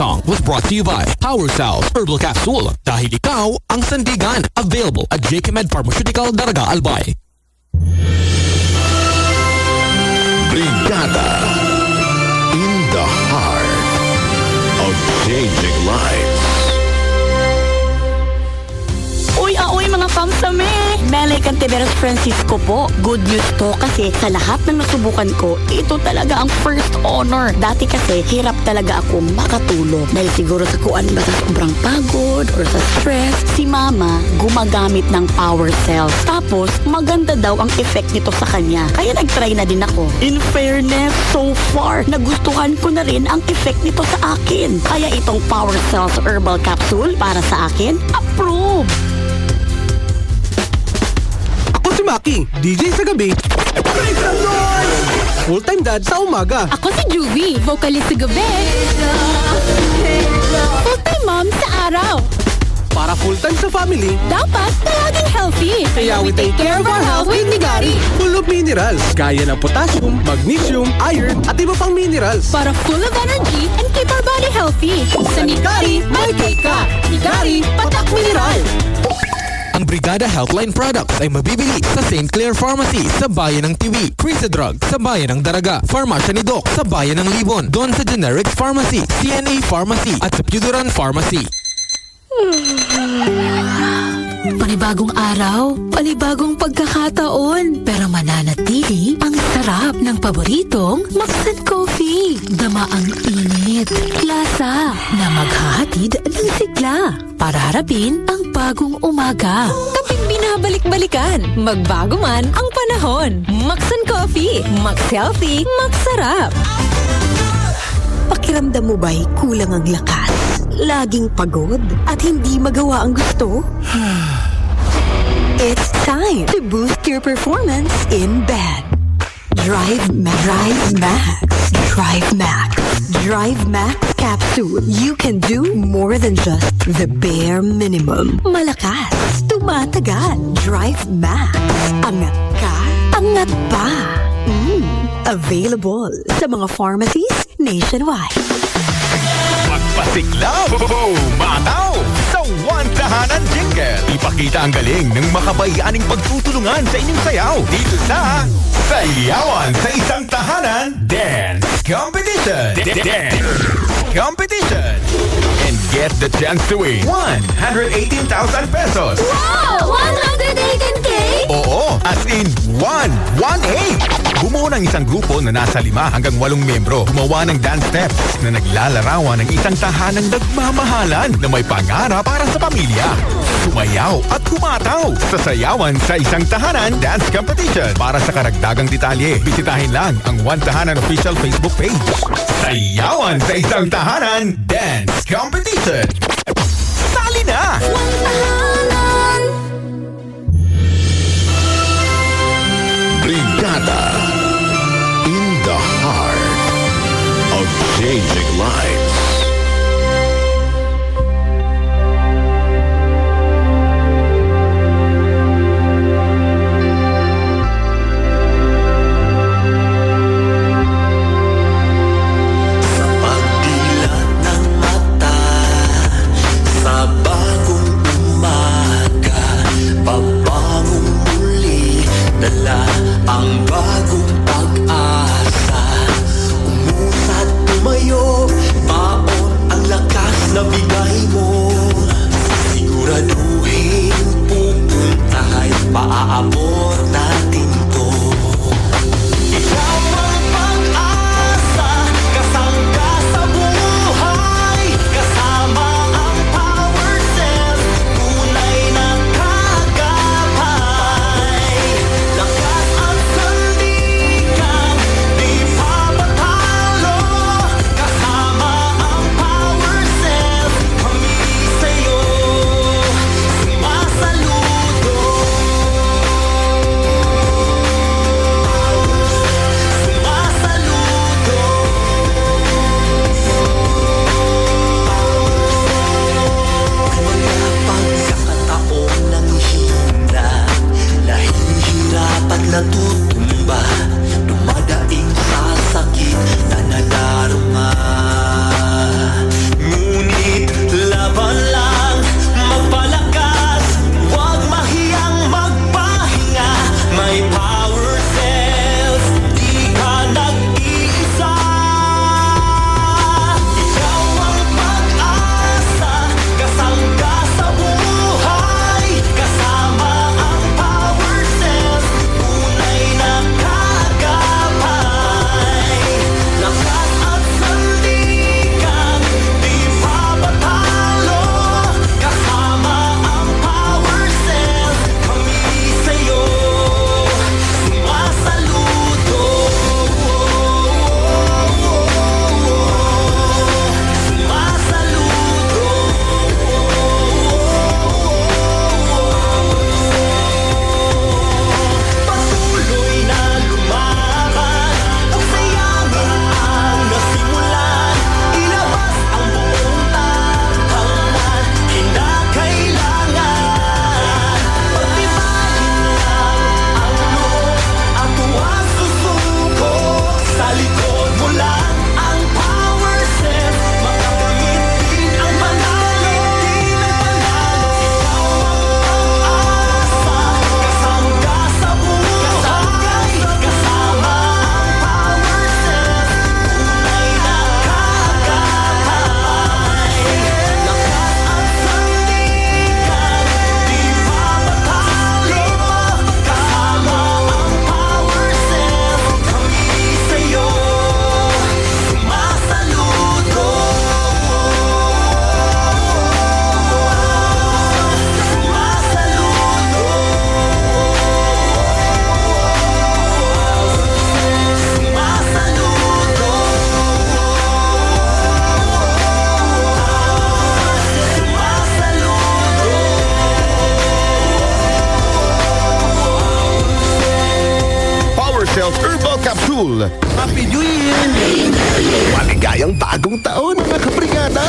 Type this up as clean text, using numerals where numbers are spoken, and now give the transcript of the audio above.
song was brought to you by Power Cells Herbal Capsule. Dahil ikaw ang sandigan. Available at JKMed Pharmaceutical Daraga Albay. Brigada in the heart of changing lives. Uy, mga kamsame! Melay Cantiveros Francisco po. Good news to kasi sa lahat ng nasubukan ko, ito talaga ang first honor. Dati kasi, hirap talaga ako makatulog. Dahil siguro sa kuan ba sa sobrang pagod or sa stress, si mama gumagamit ng power cells. Tapos, maganda daw ang effect nito sa kanya. Kaya nag-try na din ako. In fairness, so far, nagustuhan ko na rin ang effect nito sa akin. Kaya itong power cells herbal capsule para sa akin, approve! Ako si Maki, DJ sa gabi. Full-time dad sa umaga. Ako si Juvie, vocalist sa gabi. Full-time mom sa araw. Para full-time sa family, Dapat palaging healthy. kaya we take care of our health with Nigari. Full of minerals, gaya ng potassium, magnesium, iron, at iba pang minerals. Para full of energy and keep our body healthy. Sa Nigari, may cake ka. Nigari, patak mineral. Ang Brigada Healthline Products ay mabibili sa St. Clair Pharmacy sa Bayan ng Tiwi, Crisa Drug sa Bayan ng Daraga, Farmasya ni Doc sa Bayan ng Libon, Don sa Generics Pharmacy, CNA Pharmacy at sa Puduran Pharmacy. Panibagong araw, panibagong pagkakataon, pero mananatili ang sarap ng paboritong Maxan Coffee. Dama ang init, lasa na maghahatid ng sigla para harapin ang bagong umaga. Kaping binabalik-balikan, magbago man ang panahon. Maxan Coffee, Max Healthy, Max Sarap. Pakiramdam mo ba'y kulang ang lakas? Laging pagod at hindi magawa ang gusto? It's time to boost your performance in bed. Drive Max. Drive Max. Drive Max Capsule. You can do more than just the bare minimum. Malakas. Tumatagal. Drive Max. Angat ka. Angat pa. Available sa mga pharmacies nationwide. Magpasiglaw! Mataw! Sa One Tahanan Jingle! Ipakita ang galing ng makabayaning pagtutulungan sa inyong sayaw dito sa Sayawan sa Isang Tahanan Dance Competition! Dance Competition! And get the chance to win 118,000 pesos! Wow! 118K? Oo, as in 118! Bumuo ng isang grupo na nasa 5 hanggang 8 membro. Gumawa ng dance steps na naglalarawan ng isang tahanang nagmamahalan na may pangarap para sa pamilya. Sumayaw at humataw sa Sayawan sa Isang Tahanan Dance Competition. Para sa karagdagang detalye, bisitahin lang ang One Tahanan official Facebook page. Sayawan sa Isang Tahanan Dance Competition. Sali na! One Tahanan! Brigada in the heart of changing lives. Sa pagdilat ng mata, sa bagong umaga, pabangong muli, dala ang bagong pag-asa. Umusat, tumayo, Cells Herbal Capsule. Happy New Year! Maligayang bagong taon, mga kabrigada!